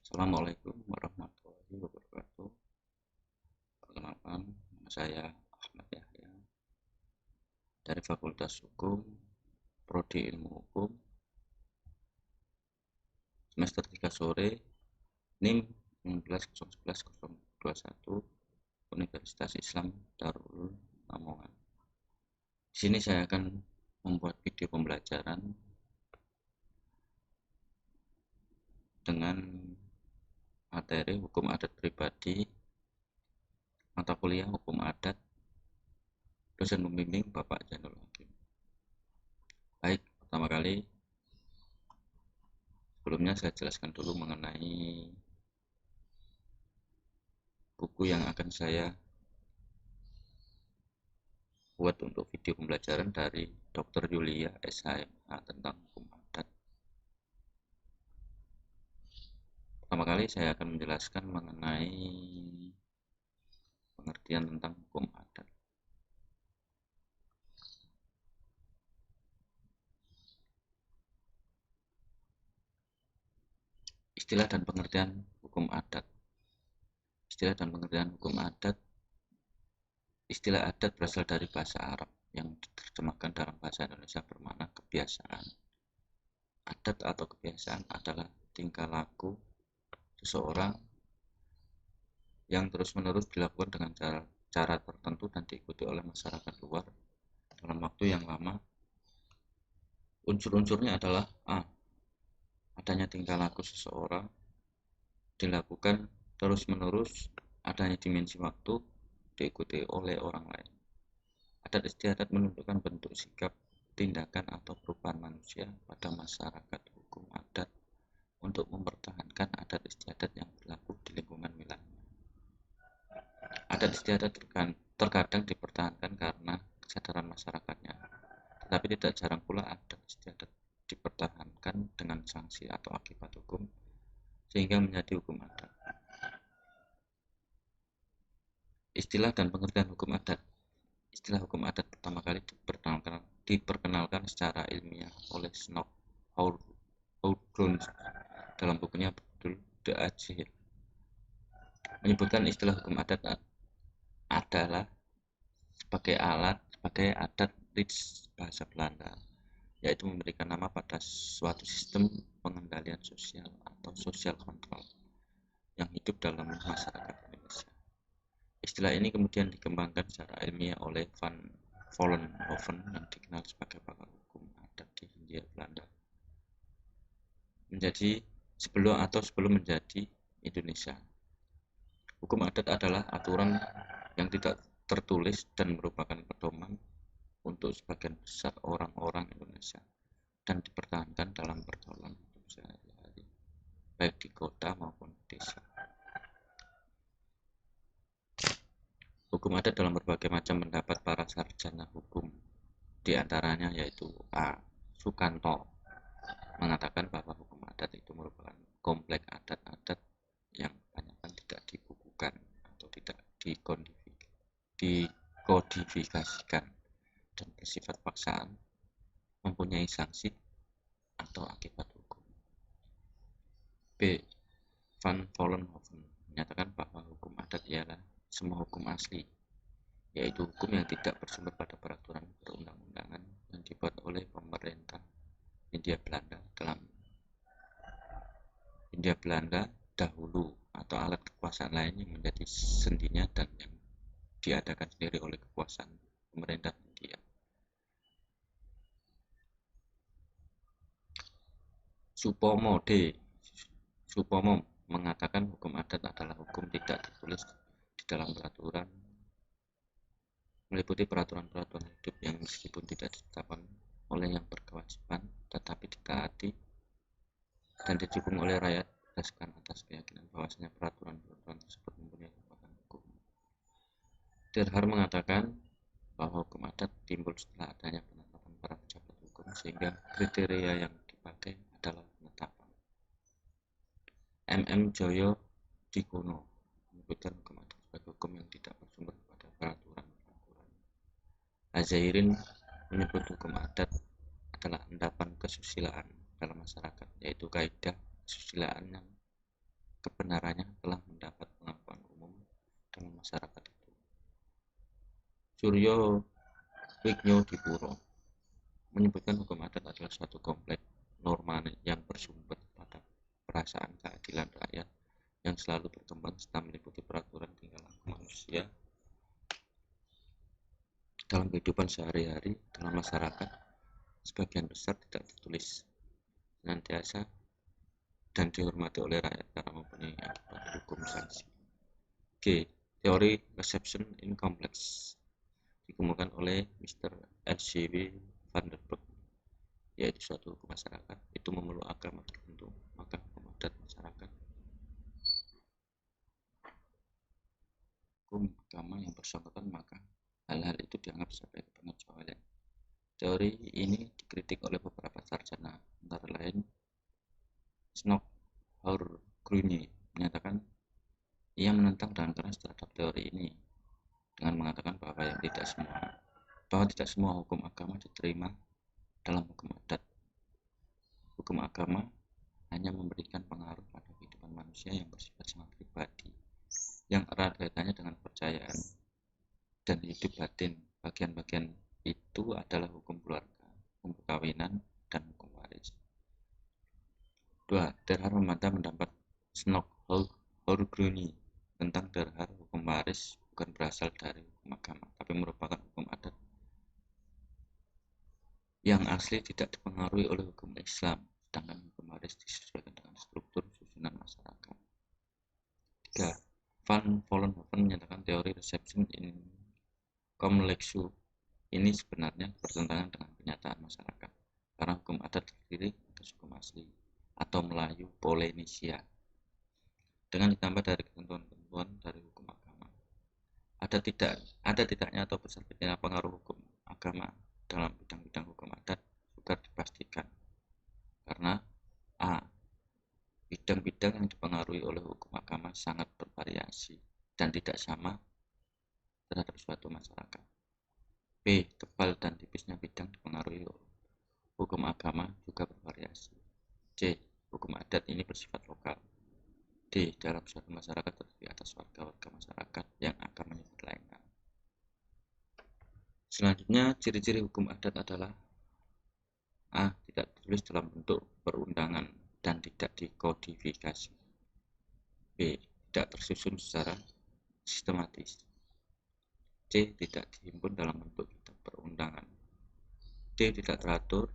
Assalamualaikum warahmatullahi wabarakatuh. Perkenalkan, nama saya Ahmad Yahya dari Fakultas Hukum, Prodi Ilmu Hukum, semester 3 sore, NIM 1901121, Universitas Islam Darul Lamongan. Di sini saya akan membuat video pembelajaran dengan materi hukum adat pribadi, mata kuliah hukum adat, dosen pembimbing Bapak Zainul Hakim. Baik, pertama kali sebelumnya saya jelaskan dulu mengenai buku yang akan saya buat untuk video pembelajaran dari Dr. Yulia SHMH tentang hukum adat. Pertama kali saya akan menjelaskan mengenai pengertian tentang hukum adat. Istilah dan pengertian hukum adat. Istilah dan pengertian hukum adat. Istilah adat berasal dari bahasa Arab yang diterjemahkan dalam bahasa Indonesia bermakna kebiasaan. Adat atau kebiasaan adalah tingkah laku seseorang yang terus-menerus dilakukan dengan cara tertentu dan diikuti oleh masyarakat luar dalam waktu yang lama. Unsur-unsurnya adalah A. Adanya tingkah laku seseorang dilakukan terus-menerus, adanya dimensi waktu diikuti oleh orang lain. Adat istiadat menunjukkan bentuk sikap, tindakan atau perubahan manusia pada masyarakat hukum adat untuk mempertahankan adat istiadat yang berlaku di lingkungan wilayah. Adat istiadat terkadang dipertahankan karena kesadaran masyarakatnya, tetapi tidak jarang pula adat istiadat dipertahankan dengan sanksi atau akibat hukum sehingga menjadi hukum adat. Istilah dan pengertian hukum adat. Istilah hukum adat pertama kali diperkenalkan secara ilmiah oleh Snow Houdron dalam bukunya berjudul The Ajil. Menyebutkan istilah hukum adat adalah sebagai adat rits bahasa Belanda, yaitu memberikan nama pada suatu sistem pengendalian sosial atau social control yang hidup dalam masyarakat Indonesia. Istilah ini kemudian dikembangkan secara ilmiah oleh Van Vollenhoven yang dikenal sebagai pakar hukum adat di Hindia Belanda sebelum menjadi Indonesia. Hukum adat adalah aturan yang tidak tertulis dan merupakan pedoman untuk sebagian besar orang-orang Indonesia dan dipertahankan dalam pergaulan hidup sehari-hari, baik di kota maupun desa. Hukum adat dalam berbagai macam pendapat para sarjana hukum, di antaranya yaitu A. Sukanto mengatakan bahwa hukum adat itu merupakan kompleks adat-adat yang kebanyakan tidak dibukukan atau tidak dikodifikasikan dan bersifat paksaan, mempunyai sanksi atau akibat hukum. B. Van Vollenhoven menyatakan bahwa hukum adat ialah semua hukum asli, yaitu hukum yang tidak bersumber pada peraturan perundang-undangan yang dibuat oleh pemerintah Hindia Belanda dahulu atau alat kekuasaan lain yang menjadi sendinya dan yang diadakan sendiri oleh kekuasaan pemerintah Hindia. Supomo mengatakan hukum adat adalah hukum tidak tertulis di dalam peraturan, meliputi peraturan-peraturan hidup yang meskipun tidak ditetapkan oleh yang berkewajiban tetapi ditaati dan didukung oleh rakyat berdasarkan atas keyakinan bahwasanya peraturan-peraturan tersebut mempunyai kekuatan hukum. Derhar mengatakan bahwa hukum adat timbul setelah adanya penetapan para pejabat hukum sehingga kriteria yang dipakai adalah penetapan. Joyo Dikono menyebutkan hukum adat sebagai hukum yang tidak bersumber pada peraturan-peraturan. Azairin menyebut hukum adat adalah endapan kesusilaan dalam masyarakat, yaitu kaidah kesusilaan yang kebenarannya telah mendapat pengakuan umum dalam masyarakat itu. Suryo Wignodipuro menyebutkan hukum adat adalah suatu kompleks norma yang bersumber pada perasaan keadilan rakyat yang selalu berkembang serta meliputi peraturan tingkah laku manusia dalam kehidupan sehari-hari dalam masyarakat. Sebagian besar tidak tertulis, senantiasa dan dihormati oleh rakyat karena mempunyai akibat hukum sanksi. G. Teori Reception in Complex dikemukakan oleh Mr. H.C.W. Vanderburg, yaitu suatu hukum masyarakat itu memeluk agama tertentu, maka hukum adat masyarakat hukum agama yang bersangkutan, maka hal-hal itu dianggap sebagai pengecualian. Teori ini dikritik oleh beberapa sarjana, antara lain Snow-Haur-Grüne menyatakan ia menentang dengan keras terhadap teori ini dengan mengatakan bahwa tidak semua hukum agama diterima dalam hukum adat. Hukum agama hanya memberikan pengaruh pada kehidupan manusia yang bersifat sangat pribadi, yang erat kaitannya dengan kepercayaan dan hidup batin. Bagian-bagian itu adalah hukum keluarga, hukum perkawinan, dan hukum waris. 2. Derhar membantah pendapat Snow-Haur-Grüne tentang derhar hukum waris bukan berasal dari hukum agama, tapi merupakan hukum adat yang asli tidak dipengaruhi oleh hukum Islam, sedangkan hukum waris disesuaikan dengan struktur susunan masyarakat. 3. Van Vollenhoven menyatakan teori reception in Kompleksu ini sebenarnya bertentangan dengan kenyataan masyarakat, karena hukum adat terdiri atas hukum asli atau Melayu Polynesia, dengan ditambah dari ketentuan-ketentuan dari hukum agama. Ada tidaknya atau besar kecilnya pengaruh hukum agama dalam bidang-bidang hukum adat juga dipastikan, karena a. bidang-bidang yang dipengaruhi oleh hukum agama sangat bervariasi dan tidak sama terhadap suatu masyarakat. B. Tebal dan tipisnya bidang dipengaruhi hukum agama juga bervariasi. C. Hukum adat ini bersifat lokal. D. Dalam suatu masyarakat terdiri atas warga-warga masyarakat yang agamanya berlainan. Selanjutnya, ciri-ciri hukum adat adalah a. Tidak tertulis dalam bentuk perundangan dan tidak dikodifikasi. B. Tidak tersusun secara sistematis. C. Tidak dihimpun dalam bentuk kitab perundangan. D. Tidak teratur.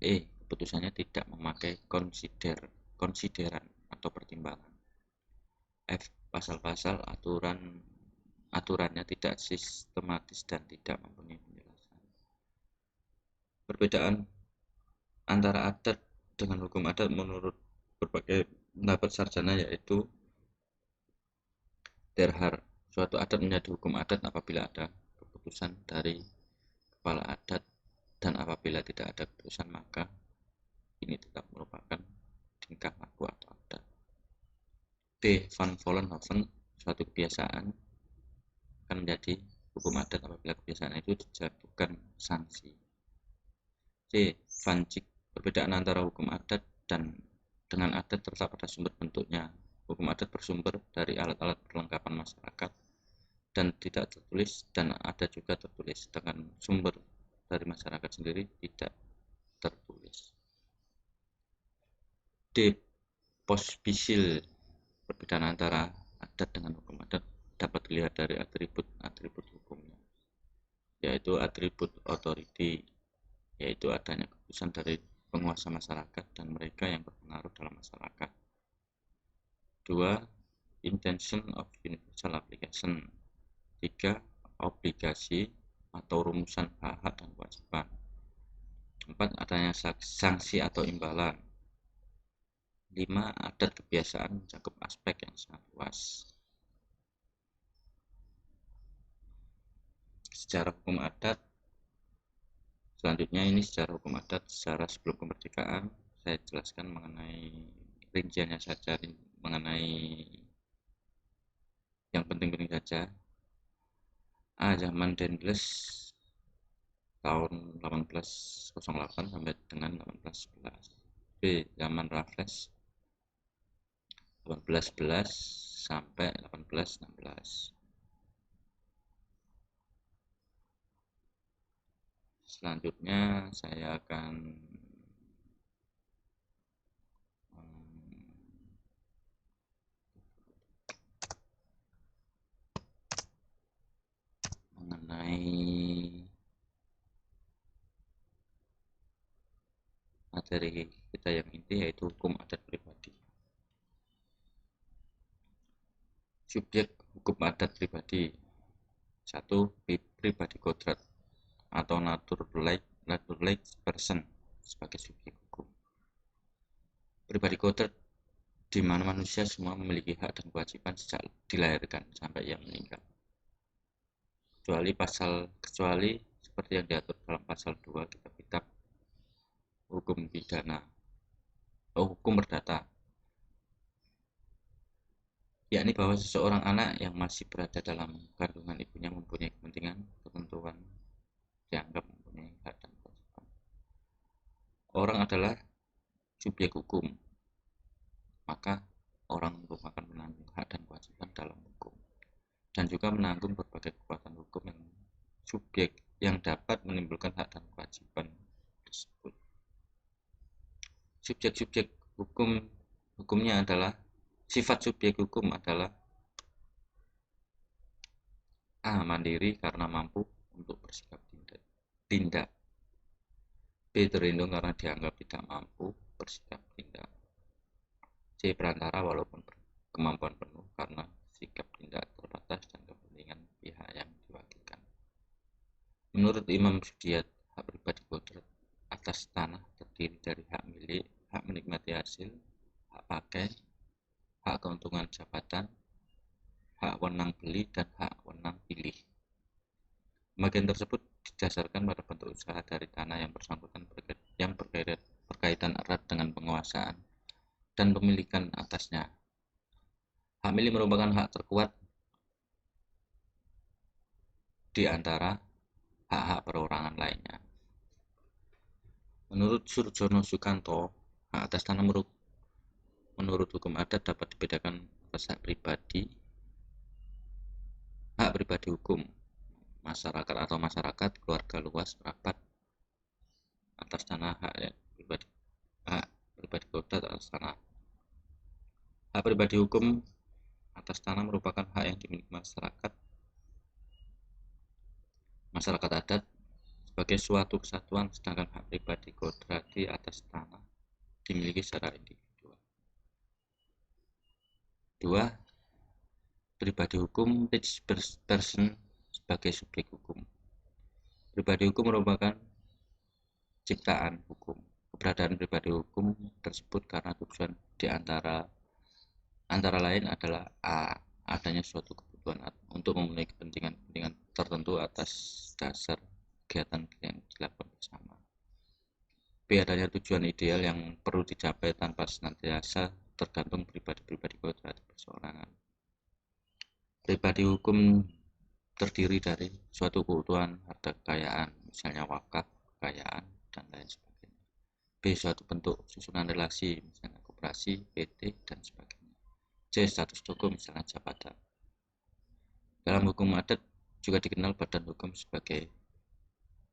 E. Keputusannya tidak memakai konsideran atau pertimbangan. F. Pasal-pasal aturannya tidak sistematis dan tidak mempunyai penjelasan. Perbedaan antara adat dengan hukum adat menurut berbagai pendapat sarjana yaitu derhar. Suatu adat menjadi hukum adat apabila ada keputusan dari kepala adat, dan apabila tidak ada keputusan maka ini tetap merupakan tingkah laku atau adat. B. Van Vollenhoven, suatu kebiasaan akan menjadi hukum adat apabila kebiasaan itu dijatuhkan sanksi. C. Van Cijk, perbedaan antara hukum adat dan dengan adat terletak pada sumber bentuknya. Hukum adat bersumber dari alat-alat perlengkapan masyarakat dan tidak tertulis, dan ada juga tertulis, sedangkan sumber dari masyarakat sendiri tidak tertulis. D. Pospisil, perbedaan antara adat dengan hukum adat dapat dilihat dari atribut-atribut hukumnya, yaitu atribut authority, yaitu adanya keputusan dari penguasa masyarakat dan mereka yang berpengaruh dalam masyarakat. 2. Intention of universal application. 3. Obligasi atau rumusan hak-hak dan kewajiban. 4. Adanya sanksi atau imbalan. 5. Adat kebiasaan mencakup aspek yang sangat luas. Secara hukum adat, selanjutnya ini secara hukum adat secara sebelum kemerdekaan. Saya jelaskan mengenai rinciannya saja, mengenai yang penting-penting saja. A. Zaman Dendles tahun 1808 sampai dengan 1811. B. Zaman Raffles 1811 sampai 1816. Selanjutnya saya akan mengenai materi kita yang inti, yaitu hukum adat pribadi. Subjek hukum adat pribadi. 1. Pribadi kodrat atau naturalized person sebagai subjek hukum. Pribadi kodrat di mana manusia semua memiliki hak dan kewajiban sejak dilahirkan sampai ia meninggal. Kecuali seperti yang diatur dalam pasal 2 kitab hukum pidana, hukum perdata, yakni bahwa seseorang anak yang masih berada dalam kandungan ibunya mempunyai kepentingan ketentuan dianggap mempunyai hak dan kewajiban. Orang adalah subjek hukum, maka orang merupakan penanggung hak dan kewajiban dalam hukum, dan juga menanggung berbagai kekuatan hukum yang subjek yang dapat menimbulkan hak dan kewajiban tersebut. Subjek-subjek hukumnya adalah, sifat subjek hukum adalah: A. Mandiri karena mampu untuk bersikap tindak. B. Terlindung karena dianggap tidak mampu bersikap tindak. C. Perantara walaupun kemampuan penuh karena sikap tindak terbatas dan kepentingan pihak yang diwakilkan. Menurut Imam Sudiat, hak pribadi kodrat atas tanah terdiri dari hak milik, hak menikmati hasil, hak pakai, hak keuntungan jabatan, hak wewenang beli, dan hak wewenang pilih. Bagian tersebut didasarkan pada bentuk usaha dari tanah yang bersangkutan yang berkaitan erat dengan penguasaan dan pemilikan atasnya. Hak milik merupakan hak terkuat di antara hak-hak perorangan lainnya. Menurut Surjono Sukanto, hak atas tanah menurut hukum adat dapat dibedakan atas hak pribadi hukum, masyarakat, keluarga luas, kerabat atas tanah, hak pribadi kodrat atas tanah. Hak pribadi hukum atas tanah merupakan hak yang dimiliki masyarakat adat sebagai suatu kesatuan, sedangkan hak pribadi kodrati atas tanah dimiliki secara individual. 2. Pribadi hukum, rich person sebagai subjek hukum. Pribadi hukum merupakan ciptaan hukum. Keberadaan pribadi hukum tersebut karena tujuan di antara lain adalah A. Adanya suatu kebutuhan untuk memenuhi kepentingan tertentu atas dasar kegiatan yang dilakukan bersama. B. Adanya tujuan ideal yang perlu dicapai tanpa senantiasa tergantung pribadi-pribadi kodrat perseorangan. Pribadi hukum terdiri dari suatu kebutuhan, harta kekayaan, misalnya wakaf, kekayaan, dan lain sebagainya. B. Suatu bentuk susunan relasi, misalnya koperasi, PT, dan sebagainya. C. Status hukum, misalnya jabatan. Dalam hukum adat juga dikenal badan hukum sebagai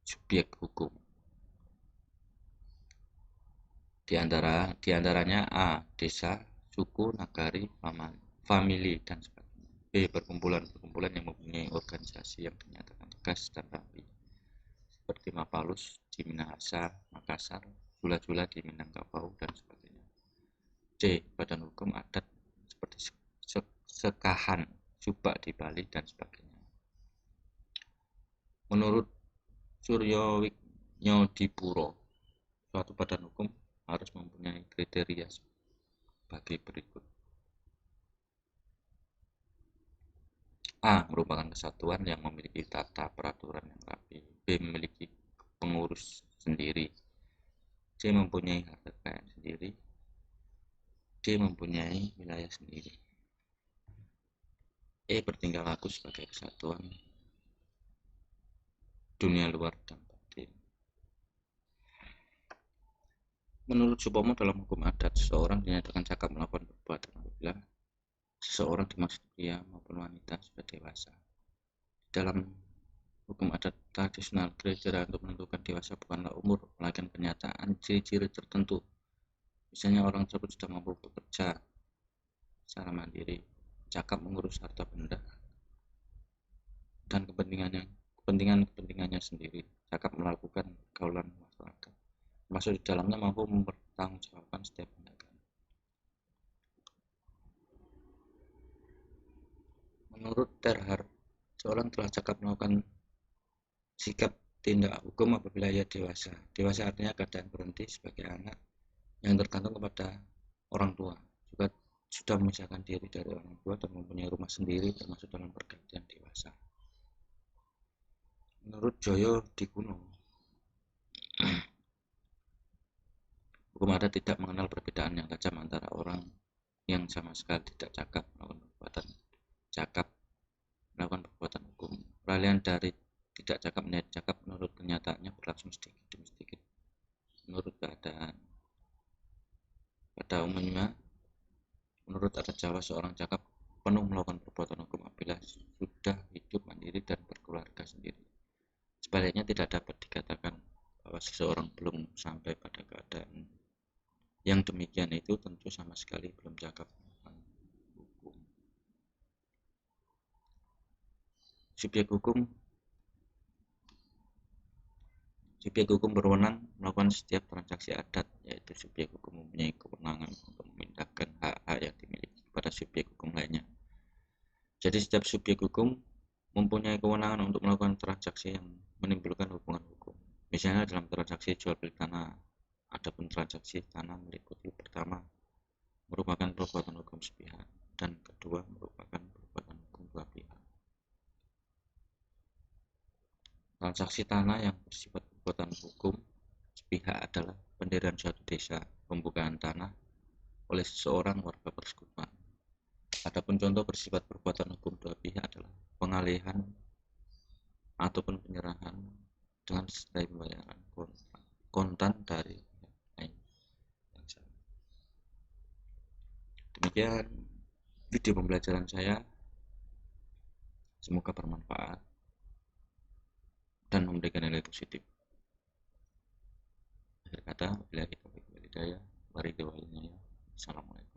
subjek hukum. Di antaranya A. Desa, suku, nagari, famili, dan sebagainya. B. Perkumpulan yang mempunyai organisasi yang dinyatakan tegas dan rapi, seperti Mapalus di Minahasa, Makassar, Jula-Jula di Minangkabau, dan sebagainya. C. Badan hukum adat seperti Sekahan, Subak di Bali, dan sebagainya. Menurut Suryo Wignodipuro, suatu badan hukum harus mempunyai kriteria sebagai berikut. A. Merupakan kesatuan yang memiliki tata peraturan yang rapi. B. Memiliki pengurus sendiri. C. Mempunyai harta kekayaan sendiri. D. Mempunyai wilayah sendiri. E. Bertingkah laku sebagai kesatuan dunia luar dan batin. Menurut Supomo, dalam hukum adat, seseorang dinyatakan cakap melakukan perbuatan apabila seseorang dimaksud pria maupun wanita sudah dewasa. Dalam hukum adat tradisional, kriteria untuk menentukan dewasa bukanlah umur, melainkan kenyataan ciri-ciri tertentu. Misalnya orang tersebut sudah mampu bekerja secara mandiri, cakap mengurus harta benda, dan kepentingannya sendiri, cakap melakukan pergaulan masyarakat, termasuk di dalamnya mampu mempertanggungjawabkan setiap tindakan. Menurut Terhar, seorang telah cakap melakukan sikap tindak hukum apabila ia dewasa. Dewasa artinya keadaan berhenti sebagai anak yang tergantung kepada orang tua, juga sudah memisahkan diri dari orang tua dan mempunyai rumah sendiri, termasuk dalam pergantian dewasa. Menurut Joyo Dikuno, hukum adat tidak mengenal perbedaan yang tajam antara orang yang sama sekali tidak cakap melakukan perbuatan hukum. Peralihan dari tidak cakap menjadi cakap menurut kenyataannya berlangsung sedikit demi sedikit menurut keadaan. Pada umumnya, menurut adat Jawa, seorang cakap penuh melakukan perbuatan hukum apabila sudah hidup mandiri dan berkeluarga sendiri. Sebaliknya, tidak dapat dikatakan bahwa seseorang belum sampai pada keadaan yang demikian itu tentu sama sekali belum cakap melakukan hukum. Subjek hukum berwenang melakukan setiap transaksi adat, yaitu subjek hukum mempunyai kewenangan untuk memindahkan hak-hak yang dimiliki pada subjek hukum lainnya. Jadi setiap subjek hukum mempunyai kewenangan untuk melakukan transaksi yang menimbulkan hubungan hukum. Misalnya dalam transaksi jual beli tanah. Adapun transaksi tanah meliputi pertama merupakan perbuatan hukum sepihak dan kedua merupakan perbuatan hukum dua pihak. Transaksi tanah yang bersifat perbuatan hukum sepihak adalah pendirian suatu desa, pembukaan tanah oleh seseorang warga persekutuan. Adapun contoh bersifat perbuatan hukum dua pihak adalah pengalihan ataupun penyerahan dengan disertai pembayaran kontan dari lain. Demikian video pembelajaran saya, semoga bermanfaat dan memberikan nilai positif. Akhir kata, bila kita berhidayah, mari kita. Assalamualaikum.